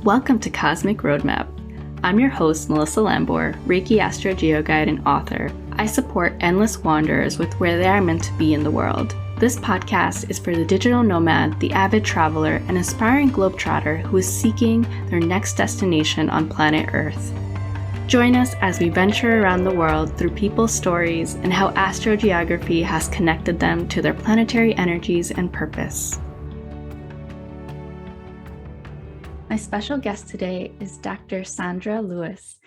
Welcome to Cosmic Roadmap. I'm your host, Melissa Lambor, Reiki Astro Geo Guide and author. I support endless wanderers with where they are meant to be in the world. This podcast is for the digital nomad, the avid traveler, and aspiring globetrotter who is seeking their next destination on planet Earth. Join us as we venture around the world through people's stories and how astrogeography has connected them to their planetary energies and purpose. My special guest today is Dr. Sandra Lewis.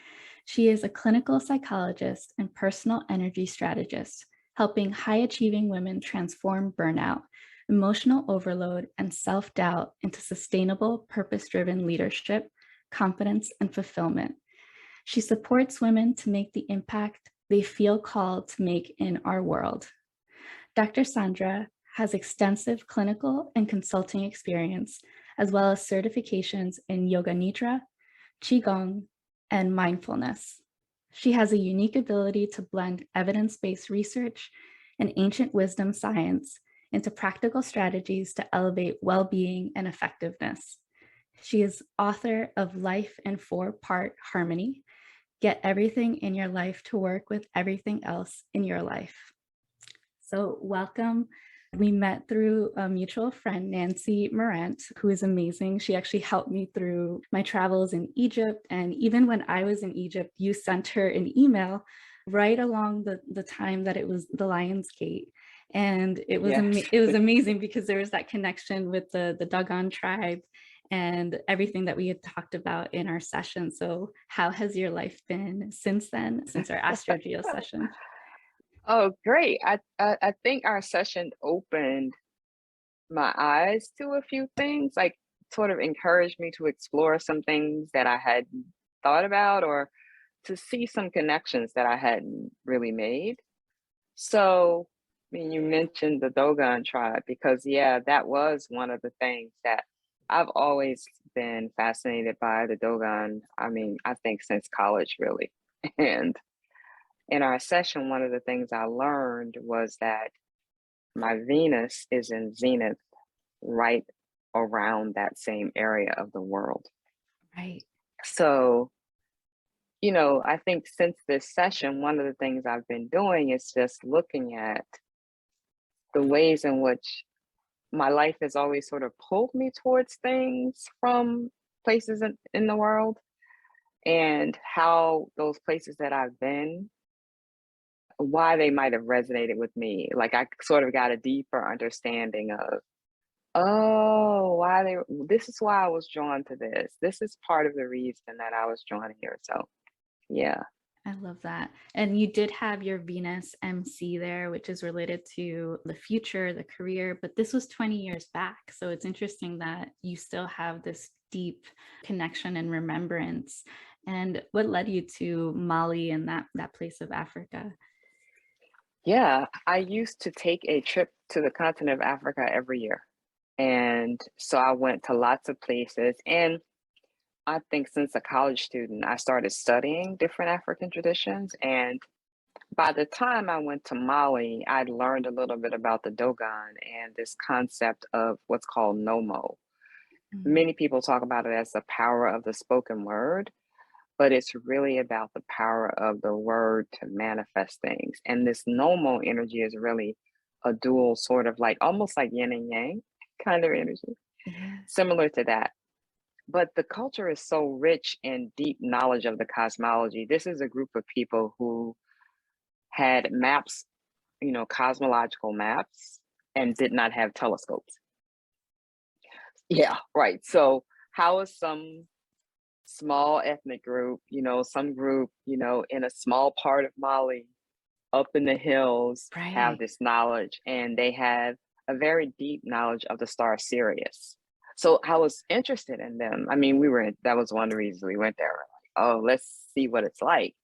She is a clinical psychologist and personal energy strategist, helping high-achieving women transform burnout, emotional overload, and self-doubt into sustainable, purpose-driven leadership, confidence, and fulfillment. She supports women to make the impact they feel called to make in our world. Dr. Sandra has extensive clinical and consulting experience, as well as certifications in Yoga Nidra, Qigong, and mindfulness. She has a unique ability to blend evidence-based research and ancient wisdom science into practical strategies to elevate well-being and effectiveness. She is author of Life in 4-Part Harmony: Get Everything in Your Life to Work with Everything Else in Your Life. So welcome. We met through a mutual friend, Nancy Morant, who is amazing. She actually helped me through my travels in Egypt. And even when I was in Egypt, you sent her an email right along the time that it was the Lion's Gate. And it was, it was amazing because there was that connection with the Dogon tribe and everything that we had talked about in our session. So how has your life been since then, since our AstroGeo session? Oh, great. I think our session opened my eyes to a few things, like sort of encouraged me to explore some things that I hadn't thought about or to see some connections that I hadn't really made. So, I mean, you mentioned the Dogon tribe because, yeah, that was one of the things that I've always been fascinated by the Dogon. I mean, I think since college, really. And in our session, one of the things I learned was that my Venus is in Zenith right around that same area of the world. Right. So, I think since this session, one of the things I've been doing is just looking at the ways in which my life has always sort of pulled me towards things from places in the world and how those places that I've been, why they might have resonated with me. Like I sort of got a deeper understanding of, this is why I was drawn to this. This is part of the reason that I was drawn here. So, yeah. I love that. And you did have your Venus MC there, which is related to the future, the career, but this was 20 years back. So it's interesting that you still have this deep connection and remembrance. And what led you to Mali and that place of Africa? Yeah, I used to take a trip to the continent of Africa every year. And so I went to lots of places. And I think since a college student, I started studying different African traditions. And by the time I went to Mali, I'd learned a little bit about the Dogon and this concept of what's called Nomo. Many people talk about it as the power of the spoken word, but it's really about the power of the word to manifest things. And this Nomo energy is really a dual sort of like almost like yin and yang kind of energy, similar to that. But the culture is so rich in deep knowledge of the cosmology. This is a group of people who had maps, cosmological maps, and did not have telescopes. Yeah, right. So how is some small ethnic group, some group, in a small part of Mali, up in the hills, have this knowledge, and they have a very deep knowledge of the star Sirius. So I was interested in them. I mean, that was one of the reasons we went there. Like, oh, let's see what it's like.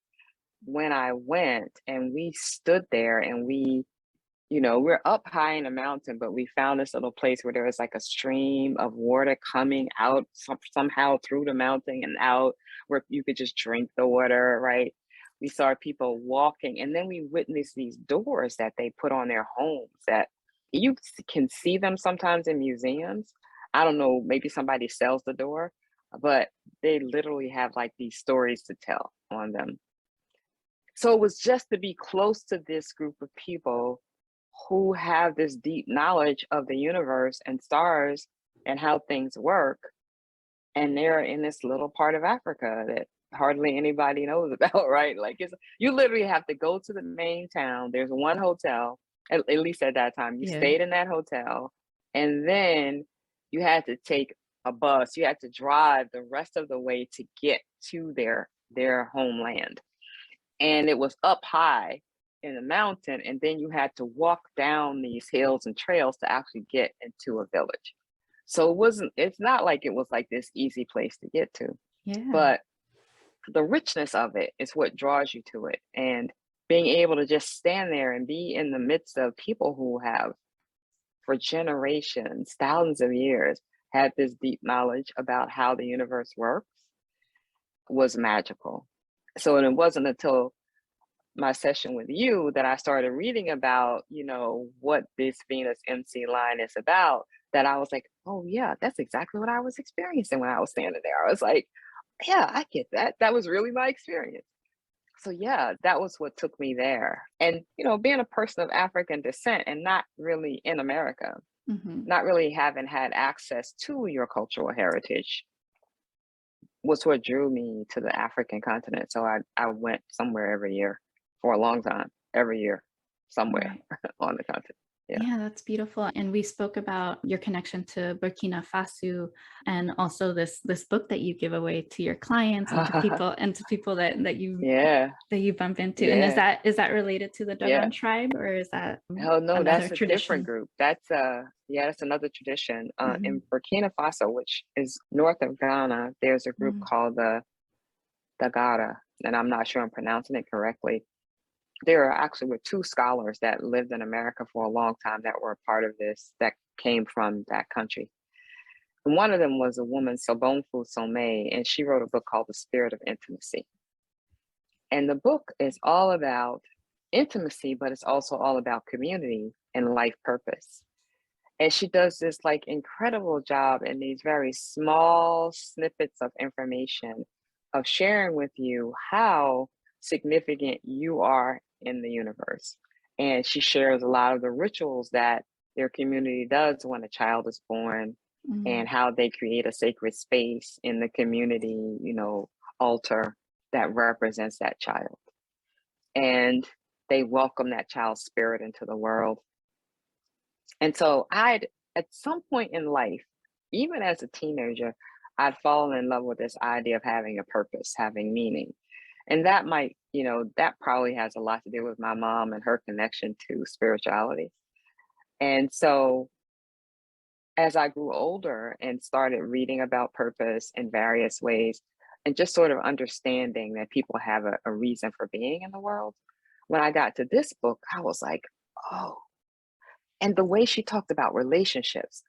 When I went and we stood there and we're up high in a mountain, but we found this little place where there was like a stream of water coming out somehow through the mountain and out where you could just drink the water, right? We saw people walking, and then we witnessed these doors that they put on their homes that you can see them sometimes in museums. I don't know, maybe somebody sells the door, but they literally have like these stories to tell on them. So it was just to be close to this group of people who have this deep knowledge of the universe and stars and how things work. And they're in this little part of Africa that hardly anybody knows about, right? Like you literally have to go to the main town. There's one hotel, at least at that time. You Yeah. stayed in that hotel, and then you had to take a bus. You had to drive the rest of the way to get to their homeland. And it was up high in the mountain, and then you had to walk down these hills and trails to actually get into a village. So it's not like it was like this easy place to get to, Yeah. but the richness of it is what draws you to it. And being able to just stand there and be in the midst of people who have, for generations, thousands of years, had this deep knowledge about how the universe works was magical. So it wasn't until my session with you that I started reading about, what this Venus MC line is about, that I was like, oh yeah, that's exactly what I was experiencing when I was standing there. I was like, yeah, I get that. That was really my experience. So yeah, that was what took me there. And, being a person of African descent and not really in America, Hmm. not really having had access to your cultural heritage was what drew me to the African continent. So I went somewhere every year for a long time, every year, somewhere Right. on the continent. Yeah. Yeah, that's beautiful. And we spoke about your connection to Burkina Faso and also this book that you give away to your clients and to people Yeah. that you bump into. And Yeah. is that related to the Yeah. Dogon tribe, or is that Oh no, another that's a different tradition? group. That's another tradition. In Mhm. Burkina Faso, which is north of Ghana, there's a group Mm. called the Dagara, and I'm not sure I'm pronouncing it correctly. There actually were two scholars that lived in America for a long time that were a part of this, that came from that country. And one of them was a woman, Sobonfu Some, and she wrote a book called The Spirit of Intimacy. And the book is all about intimacy, but it's also all about community and life purpose. And she does this like incredible job in these very small snippets of information of sharing with you how significant you are in the universe. And she shares a lot of the rituals that their community does when a child is born, Mm. and how they create a sacred space in the community, altar that represents that child. And they welcome that child's spirit into the world. And so at some point in life, even as a teenager, I'd fallen in love with this idea of having a purpose, having meaning. And that probably has a lot to do with my mom and her connection to spirituality. And so as I grew older and started reading about purpose in various ways, and just sort of understanding that people have a reason for being in the world, when I got to this book, I was like, oh, and the way she talked about relationships,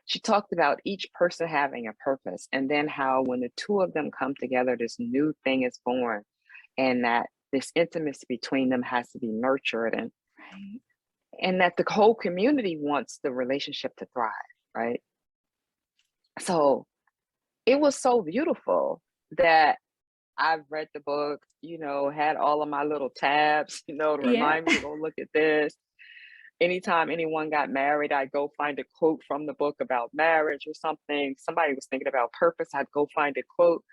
she talked about each person having a purpose, and then how when the two of them come together, this new thing is born, and that this intimacy between them has to be nurtured, Right. and that the whole community wants the relationship to thrive, right? So it was so beautiful that I've read the book, had all of my little tabs, to Yeah. remind me to go look at this. Anytime anyone got married, I'd go find a quote from the book about marriage or something. Somebody was thinking about purpose, I'd go find a quote.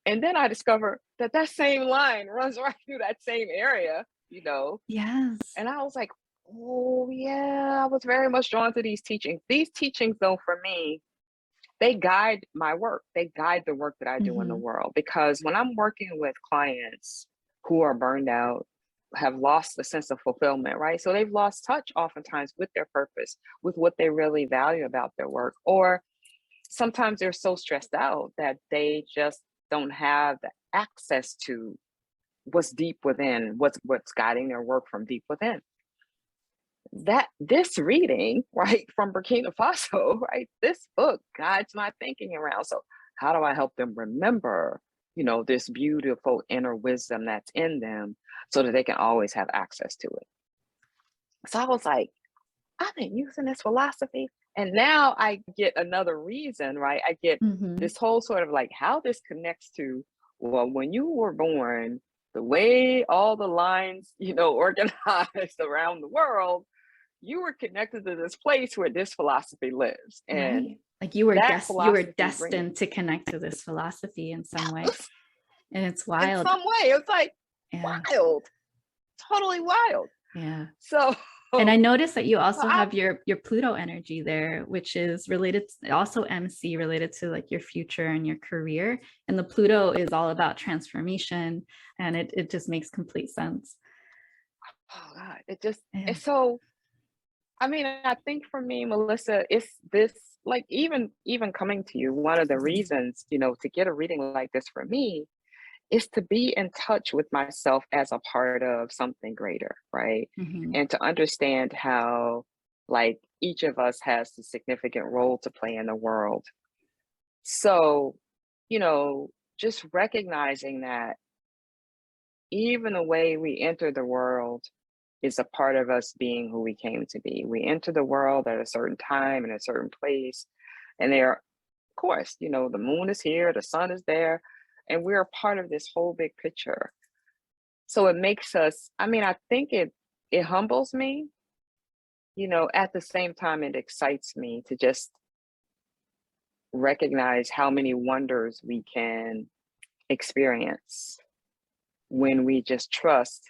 And then I discovered that that same line runs right through that same area. Yes. And I was like, oh, yeah, I was very much drawn to these teachings. These teachings, though, for me, they guide my work. They guide the work that I do in the Mhm. world. Because when I'm working with clients who are burned out, have lost the sense of fulfillment, right? So they've lost touch oftentimes with their purpose, with what they really value about their work. Or sometimes they're so stressed out that they just don't have the access to what's deep within, what's guiding their work from deep within. That this reading, right, from Burkina Faso, right, this book guides my thinking around. So how do I help them remember, this beautiful inner wisdom that's in them, so that they can always have access to it? So I was like, I've been using this philosophy And now I get another reason, right? I get Hmm. this whole sort of like how this connects to, well, when you were born, the way all the lines, organized around the world, you were connected to this place where this philosophy lives. And Right. Like that you were philosophy brings destined to connect to this philosophy in some way. And it's in wild. some way, it's like Yeah. wild, totally wild. Yeah. So, And I so noticed that you also I, have your Pluto energy there, which is related also MC related to like your future and your career. And the Pluto is all about transformation, and it just makes complete sense. oh God, Yeah. it's so, I mean, I think for me, Melissa, it's this, like, even coming to you, one of the reasons, to get a reading like this for me is to be in touch with myself as a part of something greater, right? Hmm. And to understand how, like, each of us has a significant role to play in the world. So, you know, just recognizing that even the way we enter the world is a part of us being who we came to be. We enter the world at a certain time in a certain place. And there, of course, the moon is here, the sun is there, and we're a part of this whole big picture. So it makes us, I mean, I think it humbles me, at the same time it excites me to just recognize how many wonders we can experience when we just trust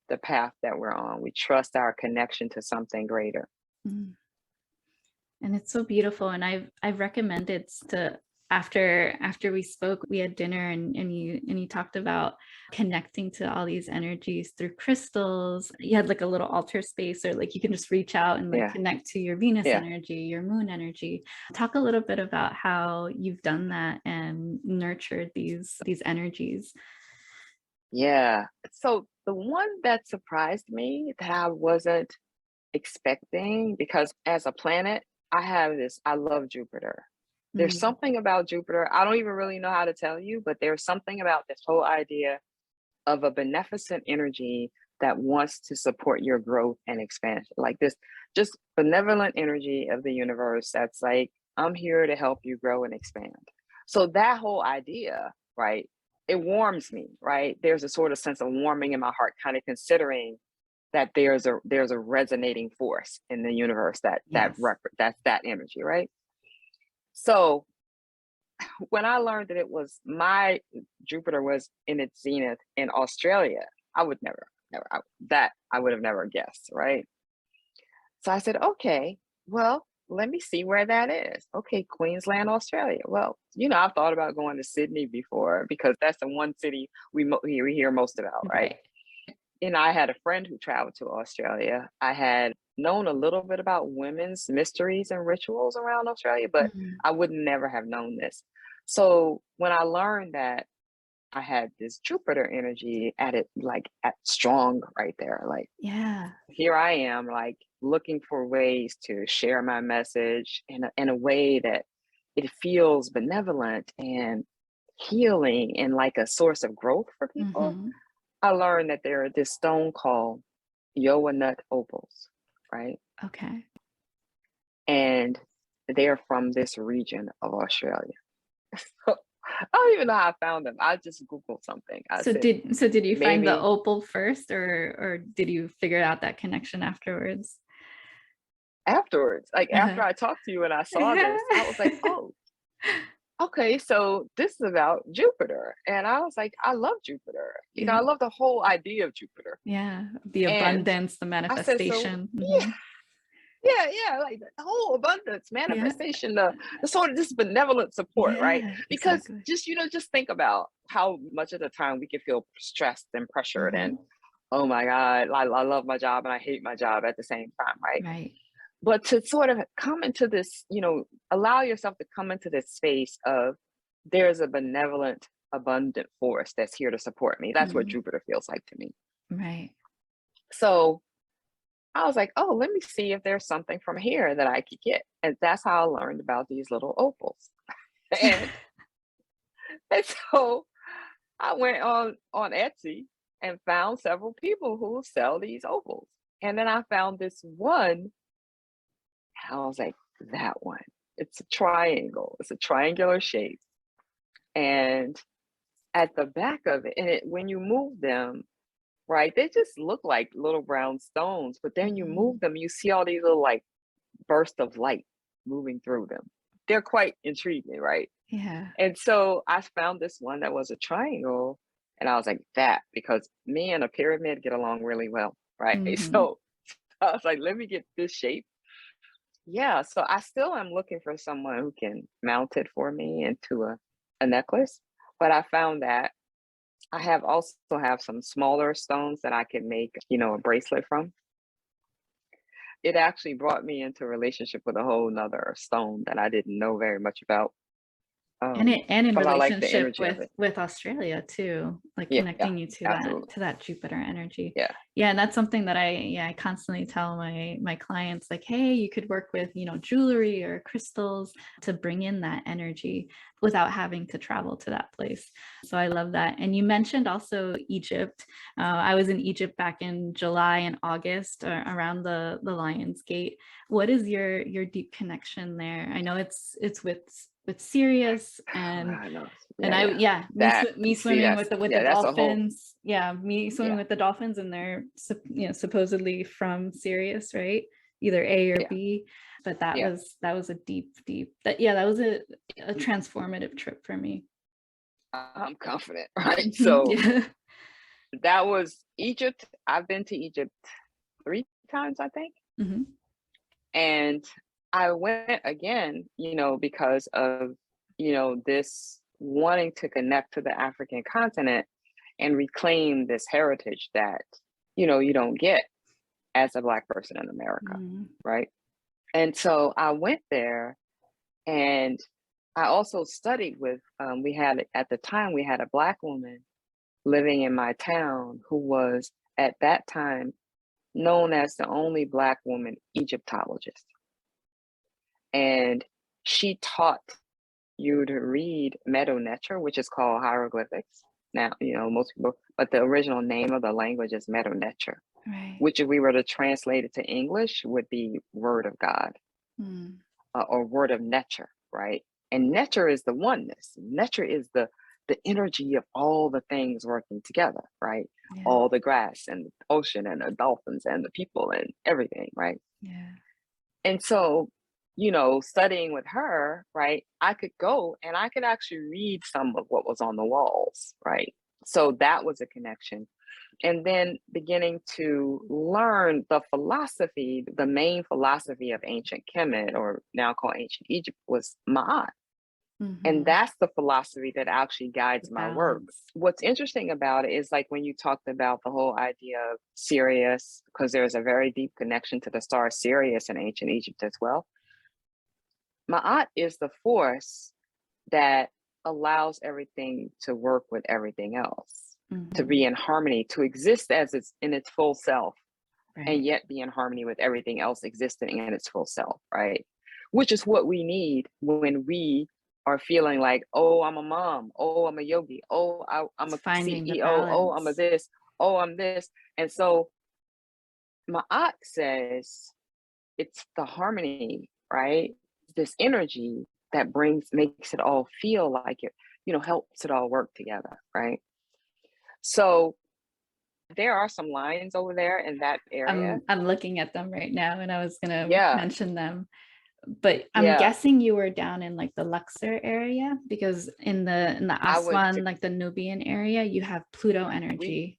the path that we're on. We trust our connection to something greater. Mm. And it's so beautiful. And I've recommended to after we spoke, we had dinner, and you talked about connecting to all these energies through crystals. You had like a little altar space, or like you can just reach out and like Yeah. connect to your Venus Yeah. energy, your moon energy. Talk a little bit about how you've done that and nurtured these energies. Yeah. So the one that surprised me that I wasn't expecting, because as a planet, I love Jupiter. There's Mm, something about Jupiter. I don't even really know how to tell you, but there's something about this whole idea of a beneficent energy that wants to support your growth and expansion. Like this just benevolent energy of the universe that's like, I'm here to help you grow and expand. So that whole idea, right? It warms me, right? There's a sort of sense of warming in my heart, kind of considering that there's a resonating force in the universe yes. that's that energy, right? So when I learned that it was my Jupiter was in its zenith in Australia, I would that I would have never guessed, right? So I said, okay, well, let me see where that is. Okay, Queensland, Australia. Well, I've thought about going to Sydney before because that's the one city we hear most about, right? Right. I had a friend who traveled to Australia. I had known a little bit about women's mysteries and rituals around Australia, but Mhm. I would never have known this. So when I learned that I had this Jupiter energy at it, like at strong right there, like Yeah. here I am, like looking for ways to share my message in a way that it feels benevolent and healing and like a source of growth for people. Hmm. I learned that there are this stone called Yoa nut opals, right? Okay. And they're from this region of Australia. So I don't even know how I found them. I just Googled something. I said, So did you find the maybe opal first, or did you figure out that connection afterwards? afterwards, like after Uh-huh. I talked to you and I saw this, I was like, oh, okay, so this is about Jupiter. And I was like, I love Jupiter. I Yeah. love the whole idea of Jupiter. Yeah. The And abundance, the I said, so manifestation. yeah, Hmm. yeah, like the whole abundance, Yeah. manifestation, the sort of this benevolent support, right? Yeah, Because exactly. just think about how much of the time we can feel stressed and pressured and, Hmm. oh my God, I love my job and I hate my job at the same time, right? Right. But to sort of come into this, allow yourself to come into this space of there's a benevolent, abundant force that's here to support me. That's what Hmm. Jupiter feels like to me. Right. So I was like, oh, let me see if there's something from here that I could get. And that's how I learned about these little opals. And, and so I went on Etsy and found several people who sell these opals. And then I found this one. I was like, that one. It's a triangle. It's a triangular shape. And at the back of it, and when you move them, right, they just look like little brown stones, but then you move Mhm. them, you see all these little like bursts of light moving through them. They're quite intriguing, right? Yeah. And so I found this one that was a triangle, and I was like, that, because me and a pyramid get along really well, right? Mhm. So I was like, let me get this shape. Yeah, so I still am looking for someone who can mount it for me into a necklace. But I found that I have also have some smaller stones that I can make, a bracelet from. It actually brought me into a relationship with a whole nother stone that I didn't know very much about. And in But I like the relationship energy of it. with Australia too, like Yeah, connecting you to absolutely. that Jupiter energy. Yeah. Yeah, and that's something that I constantly tell my clients, like, hey, you could work with, jewelry or crystals to bring in that energy without having to travel to that place. So I love that. And you mentioned also Egypt. I was in Egypt back in July and August, around the Lion's Gate. What is your deep connection there? I know it's with Sirius, Oh, and I know. and Yeah, I yeah. yeah, That, me see, swimming that's, with the yeah, that's a whole, dolphins. Yeah, me swimming yeah, with the dolphins, and they're supposedly from Sirius, right? Either A or yeah, B. But yeah. that was a deep that was a Mm, transformative trip for me. I'm confident, right? Mhm, So yeah. that was Egypt. I've been to Egypt 3 times, I think. Mhm. And I went again, because of, this wanting to connect to the African continent and reclaim this heritage that, you don't get as a Black person in America, Mm. right? And so I went there, and I also studied with, we had, at the time, we had a Black woman living in my town who was at that time known as the only Black woman Egyptologist. And she taught you to read Medu Neter, which is called hieroglyphics. Now, most people, but the original name of the language is Medu Neter, Right. which, if we were to translate it to English, would be Word of God, Mm. or Word of Nature, right? And Nature is the oneness. Nature is the energy of all the things working together, right? Yeah. All the grass and the ocean and the dolphins and the people and everything, right? Yeah. And so, studying with her, right, I could go and I could actually read some of what was on the walls, right? So that was a connection. And then beginning to learn the philosophy, the main philosophy of ancient Kemet, or now called ancient Egypt, was Ma'at. And Mhm. that's the philosophy that actually The guides my work. balance. What's interesting about it is, like, when you talked about the whole idea of Sirius, because there's a very deep connection to the star Sirius in ancient Egypt as well. Ma'at is the force that allows everything to work with everything else, to be Mhm. in harmony, to exist as it's in its full self, and Right. yet be in harmony with everything else existing in its full self, right? Which is what we need when we are feeling like, oh, I'm a mom, oh, I'm a yogi, oh, I'm It's a finding the CEO, oh, I'm a balance. this, oh, I'm this. And so Ma'at says it's the harmony, right? This energy that makes it all feel like it, helps it all work together, right? So there are some lines over there in that area. I'm looking at them right now, and I was gonna Yeah, mention them. But I'm yeah. guessing you were down in like the Luxor area, because in the I went to Aswan, like the Nubian area, you have Pluto we energy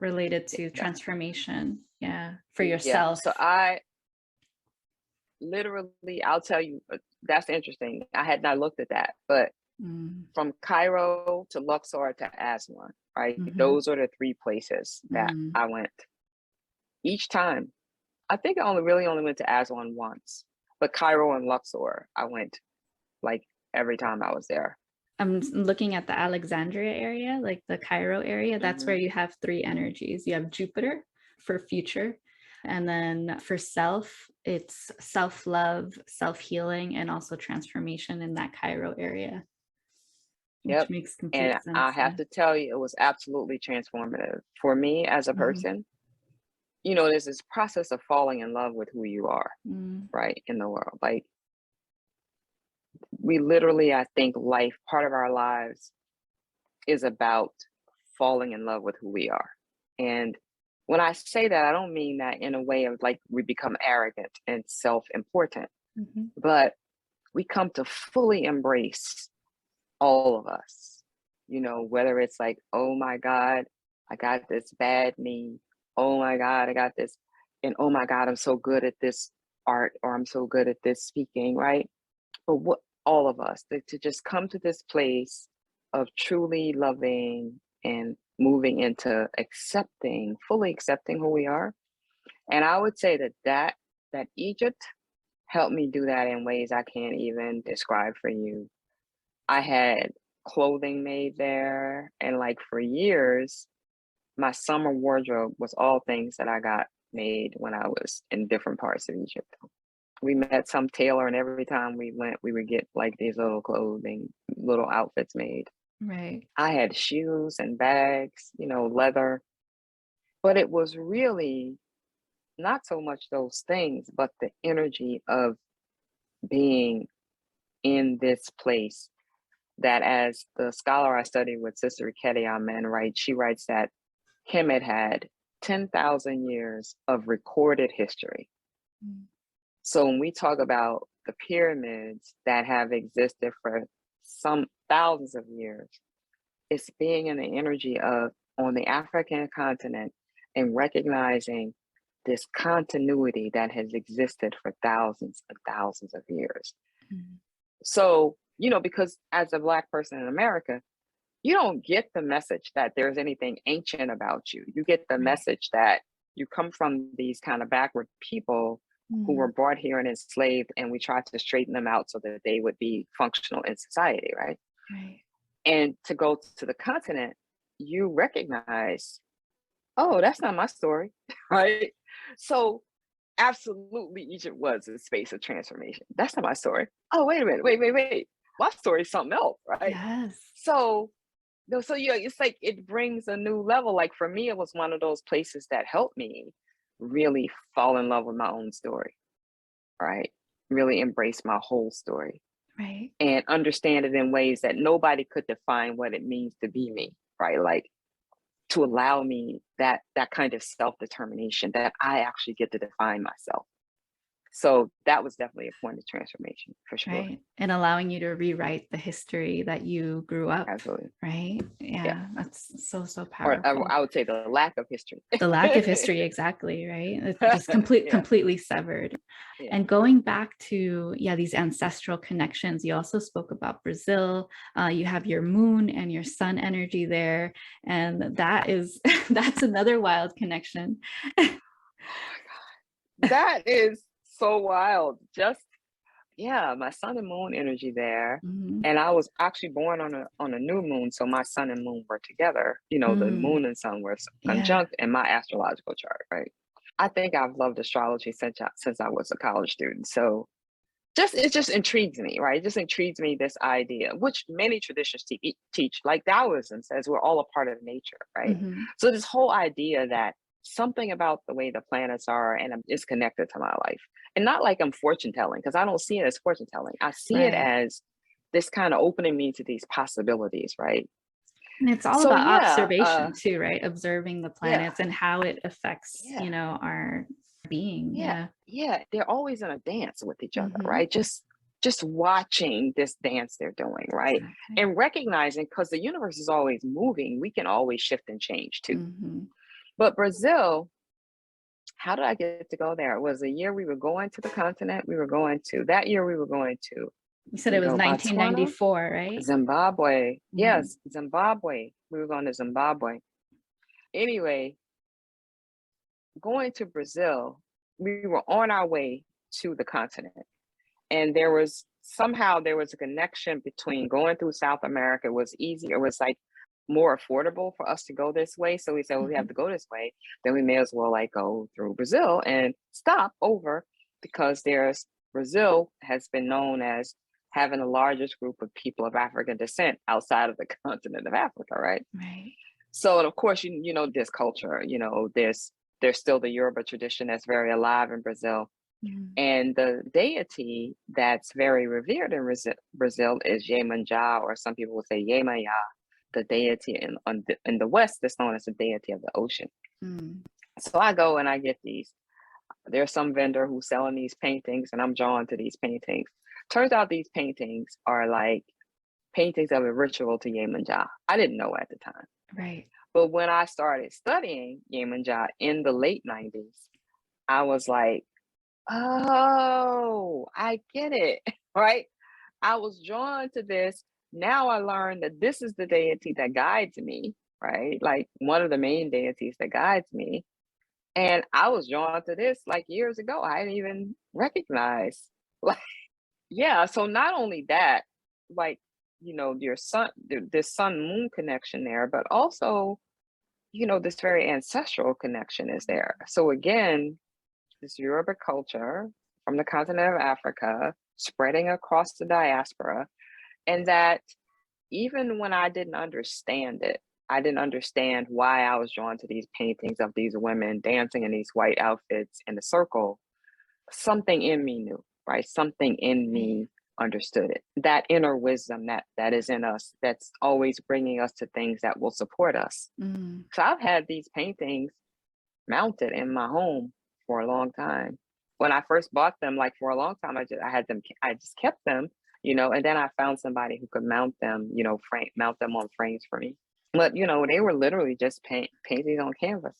related to yeah, transformation. Yeah, for yeah. yourself. So I literally, I'll tell you, that's interesting. I had not looked at that, but Mm, from Cairo to Luxor to Aswan, right? mhm, Those are the three places that mm. I went. Each time, I think I only went to Aswan once, but Cairo and Luxor, I went like every time I was there. Looking at the Alexandria area, like the Cairo area. That's where Hmm. you have three energies. You have Jupiter for future, and then for self, it's self-love, self-healing, and also transformation in that Cairo area, which Yep. makes And complete I sense. have Yeah. to tell you, it was absolutely transformative for me as a Mhm. person. There's this process of falling in love with who you are, Mm. right, in the world. Like, we literally, I think life, part of our lives is about falling in love with who we are. And when I say that, I don't mean that in a way of like we become arrogant and self-important, Mhm. but we come to fully embrace all of us, whether it's like, oh my God, I got this bad knee. Oh my God, I got this. And oh my God, I'm so good at this art, or I'm so good at this speaking, right? But what all of us to just come to this place of truly loving and moving into accepting, fully accepting who we are. And I would say that Egypt helped me do that in ways I can't even describe for you. I had clothing made there, and like for years, my summer wardrobe was all things that I got made when I was in different parts of Egypt. We met some tailor, and every time we went, we would get like these little outfits made. Right. I had shoes and bags, leather, but it was really not so much those things, but the energy of being in this place that, as the scholar I studied with, Sister Ikedi Amen, writes, she writes that Kemet had 10,000 years of recorded history. Mm. So when we talk about the pyramids that have existed for some thousands of years, it's being in the energy of on the African continent and recognizing this continuity that has existed for thousands and thousands of years. Mm. So, because as a Black person in America, you don't get the message that there's anything ancient about you. You get the Right. message that you come from these kind of backward people who were Mm. brought here and enslaved, and we tried to straighten them out so that they would be functional in society, right? Right. And to go to the continent, you recognize, oh, that's not my story, right? So absolutely, Egypt was a space of transformation. That's not my story. Oh, wait a minute, wait. My story is something else, right? Yes. So no, so yeah, it's like it brings a new level. Like for me, it was one of those places that helped me really fall in love with my own story, right? Really embrace my whole story Right. and understand it in ways that nobody could define what it means to be me, right? Like to allow me that kind of self-determination that I actually get to define myself. So that was definitely a point of transformation for sure. Right. And allowing you to rewrite the history that you grew up, Absolutely. right? Yeah. Yeah, that's so, so Or powerful. I would say the lack of history. The lack of history, exactly, right? It's just Yeah. completely severed. Yeah. And going back to, yeah, these ancestral connections, you also spoke about Brazil. You have your moon and your sun energy there. And that is, that's another wild connection. Oh my God. That is so wild. Just yeah, my sun and moon energy there. Mhm. And I was actually born on a new moon, so my sun and moon were together. The Mm, moon and sun were yeah. conjunct in my astrological chart, right? I think I've loved astrology since I was a college student. So it just intrigues me, right? It just intrigues me this idea, which many traditions teach, like Taoism says, we're all a part of nature, right? Mhm. So this whole idea that something about the way the planets are and is connected to my life, and not like I'm fortune telling, because I don't see it as fortune telling. I see it Right. as this kind of opening me to these possibilities, right? And it's all So about yeah, observation too, right? Observing the yeah, planets and how it affects, yeah, our being. yeah, Yeah. yeah. They're always in a dance with each other, Mhm. right? Just watching this dance they're doing, right? Exactly. And recognizing, because the universe is always moving, we can always shift and change too. Mhm. But Brazil, how did I get to go there? It was a year we were going to the continent. That year we were going to, You said let it me was go, Botswana, 1994, right? Zimbabwe. Mhm. Yes, Zimbabwe. We were going to Zimbabwe. Anyway, going to Brazil, we were on our way to the continent. And there was a connection between going through South America was easier. It was like more affordable for us to go this way. So we said, well, we have Mhm. to go this way. Then we may as well like go through Brazil and stop over because Brazil has been known as having the largest group of people of African descent outside of the continent of Africa, right? Right. So, and of course, this culture, there's still the Yoruba tradition that's very alive in Brazil. Mm. And the deity that's very revered in Brazil is Iemanjá, or some people would say Yemayá, the deity in the West that's known as the deity of the ocean. Mm. So I go and I get these. There's some vendor who's selling these paintings, and I'm drawn to these paintings. Turns out these paintings are like paintings of a ritual to Iemanjá. I didn't know at the time. Right. But when I started studying Iemanjá in the late 90s, I was like, oh, I get it, right? I was drawn to this. Now I learned that this is the deity that guides me, right? Like one of the main deities that guides me. And I was drawn to this like years ago. I didn't even recognize. Like, yeah. So not only that, like, your sun, this sun moon connection there, but also, this very ancestral connection is there. So again, this Yoruba culture from the continent of Africa spreading across the diaspora, and that even when I didn't understand it, I didn't understand why I was drawn to these paintings of these women dancing in these white outfits in a circle. Something in me knew, right? Something in Right. me understood it. That inner wisdom that is in us, that's always bringing us to things that will support us. Mm. So I've had these paintings mounted in my home for a long time. When I first bought them, like for a long time, I just kept them, and then I found somebody who could mount them, mount them on frames for me. But they were literally just paintings on canvas.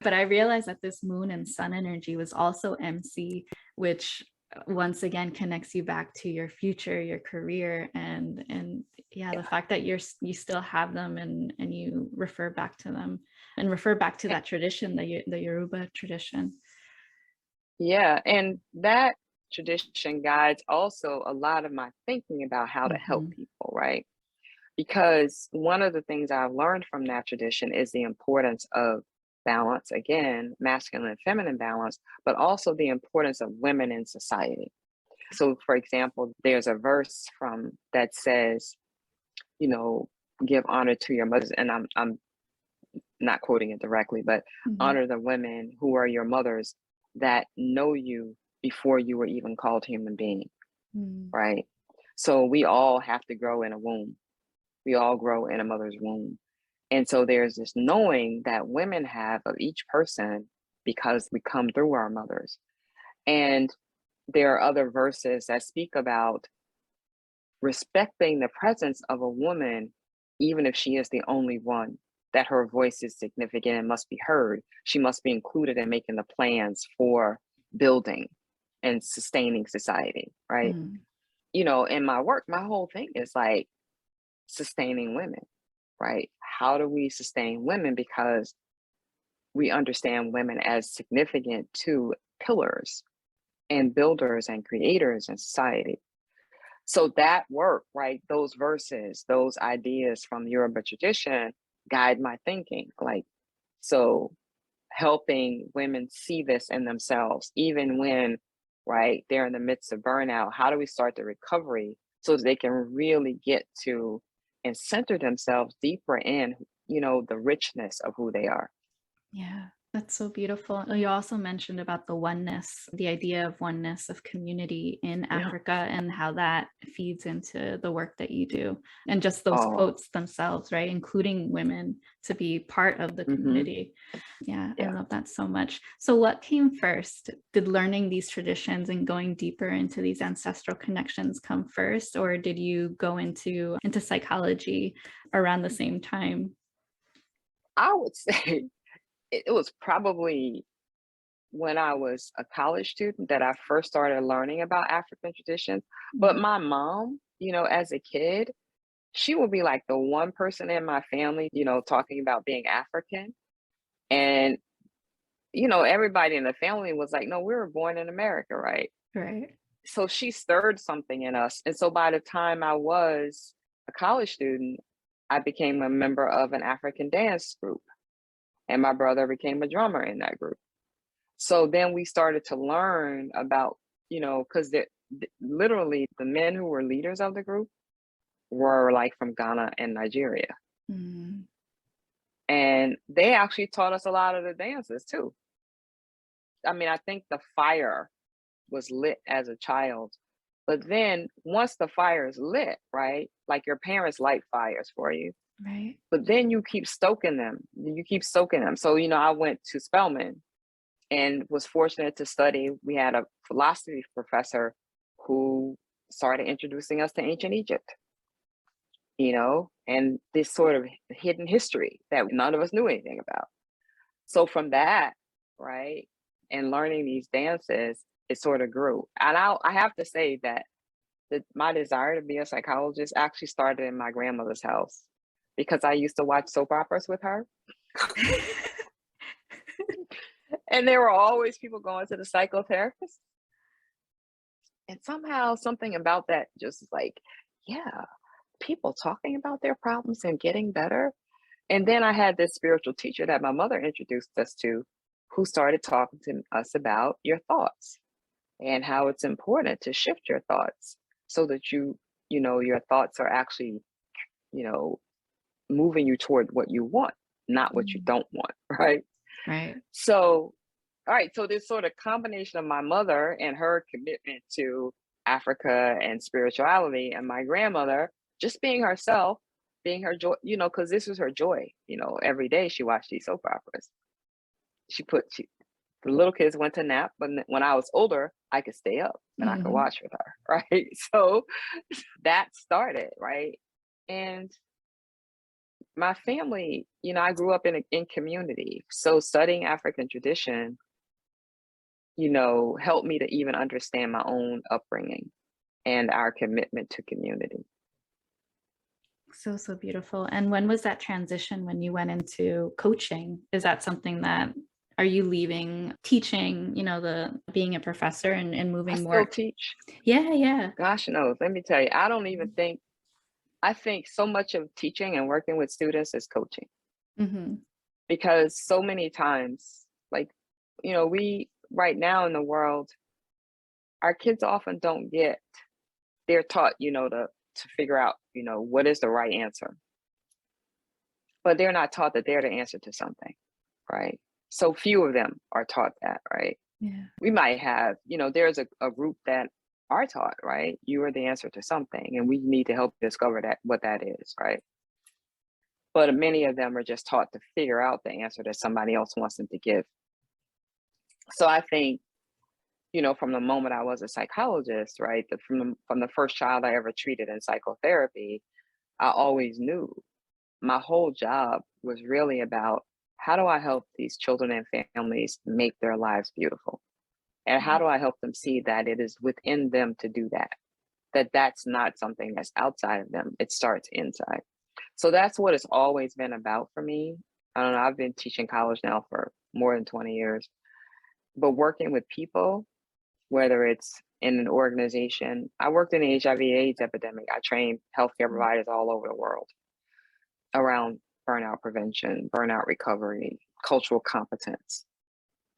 But I realized that this moon and sun energy was also MC, which once again connects you back to your future, your career, and yeah, the Yeah. fact that you still have them and you refer back to them and refer back to that tradition, the Yoruba tradition. Yeah, and that tradition guides also a lot of my thinking about how to help Mhm. people, right? Because one of the things I've learned from that tradition is the importance of balance, again, masculine and feminine balance, but also the importance of women in society. So, for example, there's a verse from that says, you know, give honor to your mothers, and I'm not quoting it directly, but Mhm. honor the women who are your mothers that know you before you were even called human being, Mm. right? So we all have to grow in a womb. We all grow in a mother's womb. And so there's this knowing that women have of each person because we come through our mothers. And there are other verses that speak about respecting the presence of a woman, even if she is the only one, that her voice is significant and must be heard. She must be included in making the plans for building and sustaining society, right? Mm. In my work, my whole thing is like sustaining women, right? How do we sustain women? Because we understand women as significant to pillars and builders and creators in society. So that work, right? Those verses, those ideas from the Yoruba tradition guide my thinking. Like, so helping women see this in themselves, even when, right, they're in the midst of burnout. How do we start the recovery so that they can really get to and center themselves deeper in, the richness of who they are? Yeah, that's so beautiful. You also mentioned about the oneness, the idea of oneness of community in Yeah. Africa and how that feeds into the work that you do. And just those Oh, quotes themselves, right? Including women to be part of the hmm, community. Yeah, I yeah. love that so much. So what came first? Did learning these traditions and going deeper into these ancestral connections come first, or did you go into psychology around the same time? I would say it was probably when I was a college student that I first started learning about African traditions. But Mhm. my mom, as a kid, she would be like the one person in my family, talking about being African. And, everybody in the family was like, no, we were born in America, right? Right. So she stirred something in us. And so by the time I was a college student, I became a member of an African dance group, and my brother became a drummer in that group. So then we started to learn about, because literally the men who were leaders of the group were like from Ghana and Nigeria. Mm. And they actually taught us a lot of the dances too. I mean, I think the fire was lit as a child. But then once the fire is lit, right? Like your parents light fires for you, Right. but then you keep stoking them. You keep stoking them. So, I went to Spelman and was fortunate to study. We had a philosophy professor who started introducing us to ancient Egypt, and this sort of hidden history that none of us knew anything about. So from that, right, and learning these dances, it sort of grew. And I have to say that my desire to be a psychologist actually started in my grandmother's house because I used to watch soap operas with her. And there were always people going to the psychotherapist. And somehow something about that just like, yeah, people talking about their problems and getting better. And then I had this spiritual teacher that my mother introduced us to, who started talking to us about your thoughts and how it's important to shift your thoughts so that your thoughts are actually, you know, moving you toward what you want, not what you Mm. don't want, right? Right. So, all right, so this sort of combination of my mother and her commitment to Africa and spirituality, and my grandmother just being herself, being her joy, because this was her joy. Every day she watched these soap operas. The little kids went to nap, but when I was older, I could stay up and I could Mhm. watch with her, right? So that started, right? And my family, I grew up in community. So studying African tradition, helped me to even understand my own upbringing and our commitment to community. So, so beautiful. And when was that transition when you went into coaching? Is that something that are you leaving teaching, the being a professor and I moving still more? teach. Yeah, yeah. Gosh knows. Let me tell you, I don't even think, I think so much of teaching and working with students is coaching Hmm. because so many times, like, we right now in the world, our kids often don't get, they're taught, to figure out, what is the right answer, but they're not taught that they're the answer to something, right? So few of them are taught that, right? Yeah. We might have, there's a group that are taught, right? You are the answer to something, and we need to help discover what that is, right? But many of them are just taught to figure out the answer that somebody else wants them to give. So I think, from the moment I was a psychologist, right, from the first child I ever treated in psychotherapy, I always knew my whole job was really about how do I help these children and families make their lives beautiful? And how do I help them see that it is within them to do that? That that's not something that's outside of them. It starts inside. So that's what it's always been about for me. I don't know, I've been teaching college now for more than 20 years, but working with people, whether it's in an organization, I worked in the HIV/AIDS epidemic. I trained healthcare providers all over the world around burnout prevention, burnout recovery, cultural competence.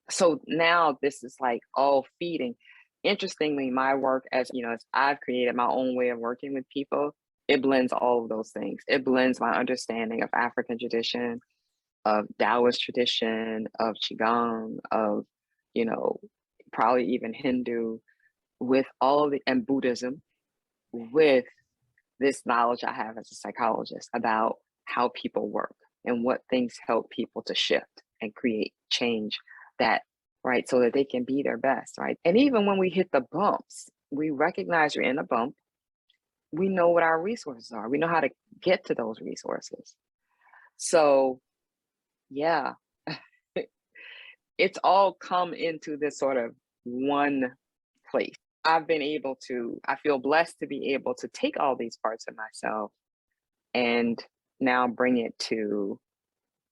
So now this is like all feeding. Interestingly, my work as I've created my own way of working with people, it blends all of those things. It blends my understanding of African tradition, of Taoist tradition, of Qigong, of, you know, probably even Hindu, with all of and Buddhism, with this knowledge I have as a psychologist about how people work and what things help people to shift and create change that, right, so that they can be their best, right? And even when we hit the bumps, we recognize you're in a bump, we know what our resources are, we know how to get to those resources. So, yeah, it's all come into this sort of one place. I feel blessed to be able to take all these parts of myself and now bring it to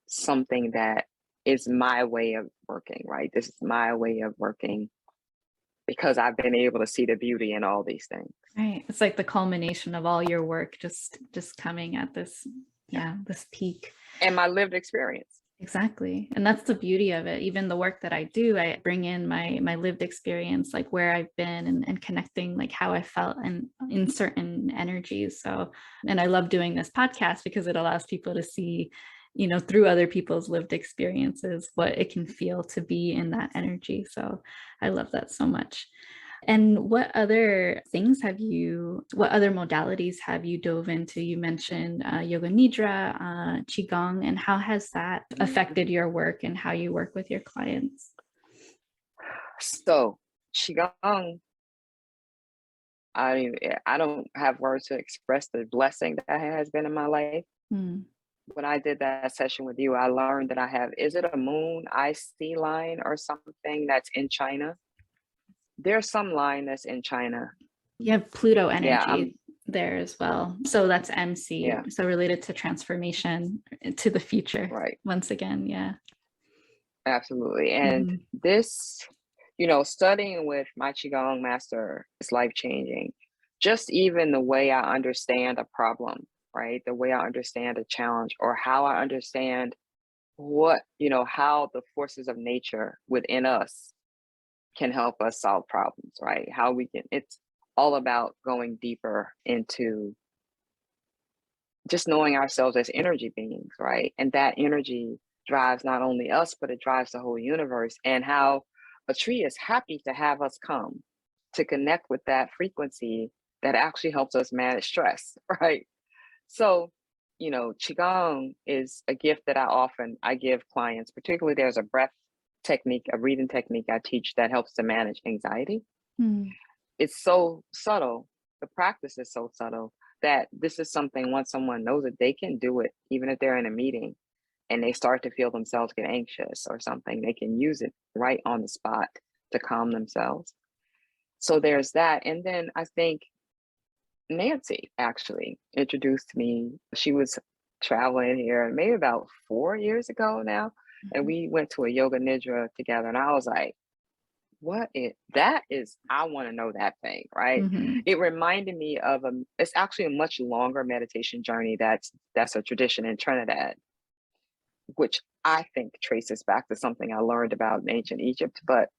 something that is my way of working, right? This is my way of working because I've been able to see the beauty in all these things. Right. It's like the culmination of all your work just coming at this, Yeah. yeah, this peak. And my lived experience. Exactly. And that's the beauty of it. Even the work that I do, I bring in my lived experience, like where I've been and connecting like how I felt and in certain energies. So, and I love doing this podcast because it allows people to see, through other people's lived experiences, what it can feel to be in that energy. So I love that so much. And what other what other modalities have you dove into? You mentioned yoga nidra, Qigong, and how has that affected your work and how you work with your clients? So Qigong, I don't have words to express the blessing that has been in my life. Mm. When I did that session with you, I learned that I have, is it a moon IC line or something that's in China? There's some line that's in China. You have Pluto Yeah, energy there as well. So that's MC. yeah, So related to transformation to the future. right. Once again, yeah. Absolutely. And Mhm. this, studying with my Qigong master is life changing. Just even the way I understand a problem, right? The way I understand a challenge, or how I understand how the forces of nature within us can help us solve problems, right? It's all about going deeper into just knowing ourselves as energy beings, right? And that energy drives not only us, but it drives the whole universe. And how a tree is happy to have us come to connect with that frequency that actually helps us manage stress, right? So, Qigong is a gift that I give clients, particularly there's a breath technique, a breathing technique I teach that helps to manage anxiety. Mm. It's so subtle. The practice is so subtle that this is something, once someone knows it, they can do it even if they're in a meeting and they start to feel themselves get anxious or something. They can use it right on the spot to calm themselves. So there's that. And then I think Nancy actually introduced me. She was traveling here maybe about 4 years ago now. And Mhm. we went to a yoga nidra together. And I was like, that is, I want to know that thing, right? Mhm. It reminded me of it's actually a much longer meditation journey that's a tradition in Trinidad, which I think traces back to something I learned about in ancient Egypt, but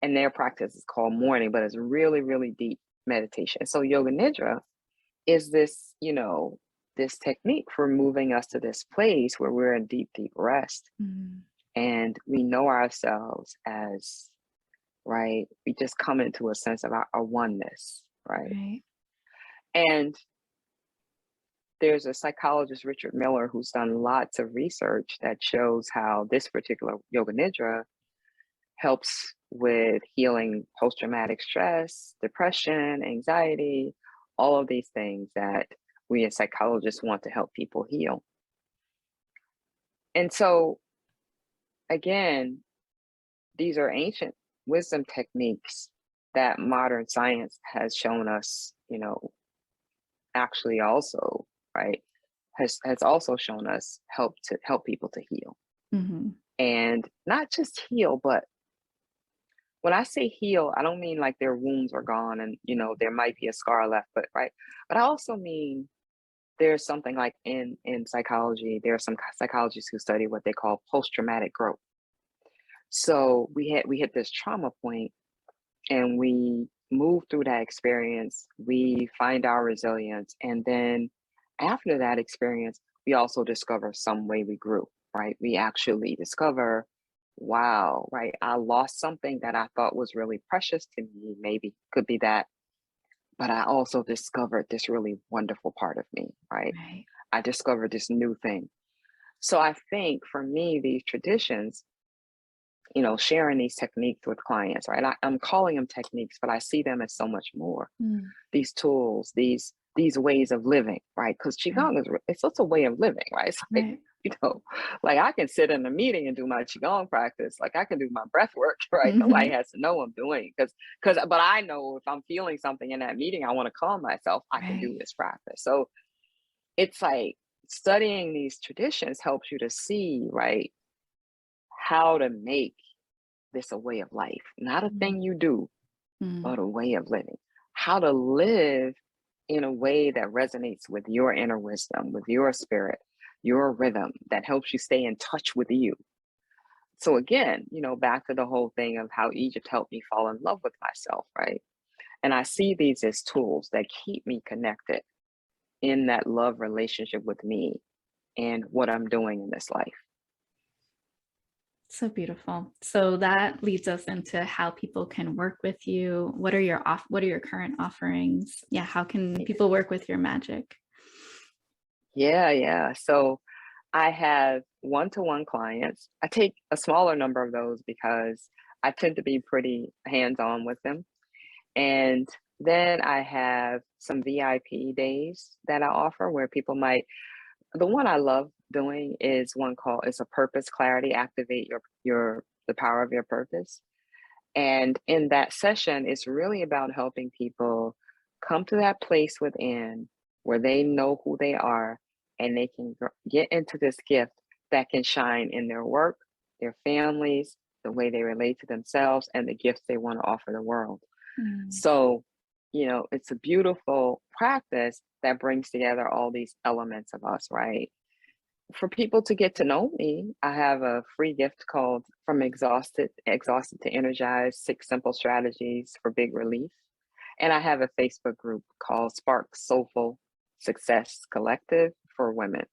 and their practice is called mourning, but it's really, really deep meditation. So yoga nidra is this technique for moving us to this place where we're in deep, deep rest Mm. and we know ourselves as, right? We just come into a sense of our oneness, right? Right. And there's a psychologist, Richard Miller, who's done lots of research that shows how this particular yoga nidra helps with healing post-traumatic stress, depression, anxiety, all of these things that we as psychologists want to help people heal. And so, again, these are ancient wisdom techniques that modern science has shown us, actually also, right, has also shown us help people to heal. Mhm. And not just heal, but when I say heal, I don't mean like their wounds are gone and there might be a scar left, but right. But I also mean there's something like in psychology, there are some psychologists who study what they call post-traumatic growth. So we hit this trauma point and we move through that experience, we find our resilience, and then after that experience, we also discover some way we grew, right? We actually discover, wow, right? I lost something that I thought was really precious to me, maybe could be that, but I also discovered this really wonderful part of me, right? Right. I discovered this new thing. So I think for me, these traditions, sharing these techniques with clients, right? I'm calling them techniques, but I see them as so much more. Mm. These tools, these ways of living, right? Because Right. qigong it's also a way of living, right? It's like Right. you know, like I can sit in a meeting and do my qigong practice, like I can do my breath work, right? Nobody Mhm. has to know I'm doing because but I know if I'm feeling something in that meeting, I want to calm myself. I can do Right. this practice. So it's like studying these traditions helps you to see, right, how to make this a way of life, not a Mm. thing you do, Mm. but a way of living. How to live in a way that resonates with your inner wisdom, with your spirit, your rhythm that helps you stay in touch with you. So again, back to the whole thing of how Egypt helped me fall in love with myself, right? And I see these as tools that keep me connected in that love relationship with me and what I'm doing in this life. So beautiful. So that leads us into how people can work with you. What are your current offerings? Yeah, how can people work with your magic? Yeah, yeah. So I have one-to-one clients. I take a smaller number of those because I tend to be pretty hands-on with them. And then I have some VIP days that I offer where people might, the one I love doing is one called, it's a purpose clarity, activate the power of your purpose. And in that session, it's really about helping people come to that place within where they know who they are and they can get into this gift that can shine in their work, their families, the way they relate to themselves, and the gifts they want to offer the world. Mm. So, it's a beautiful practice that brings together all these elements of us, right? For people to get to know me, I have a free gift called From Exhausted to Energized: 6 Simple Strategies for Big Relief. And I have a Facebook group called Spark Soulful Success Collective for women.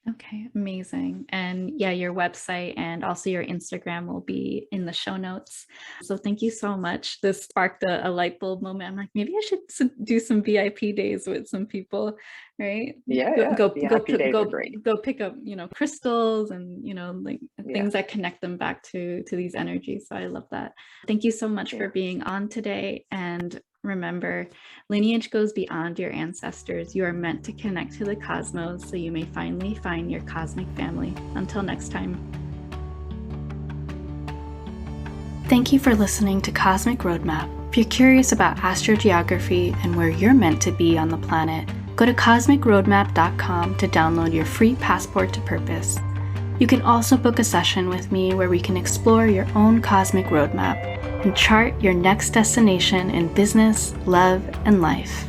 Okay, amazing. And yeah, your website and also your Instagram will be in the show notes. So thank you so much. This sparked a light bulb moment. I'm like, maybe I should do some VIP days with some people, right? Yeah, Go yeah. go go VIP pi- days are go great. go pick up, crystals and like Yeah, things that connect them back to these energies. So I love that. Thank you so much for yeah. being on today. And remember, lineage goes beyond your ancestors. You are meant to connect to the cosmos so you may finally find your cosmic family. Until next time. Thank you for listening to Cosmic Roadmap. If you're curious about astrogeography and where you're meant to be on the planet, go to cosmicroadmap.com to download your free passport to purpose. You can also book a session with me where we can explore your own cosmic roadmap and chart your next destination in business, love, and life.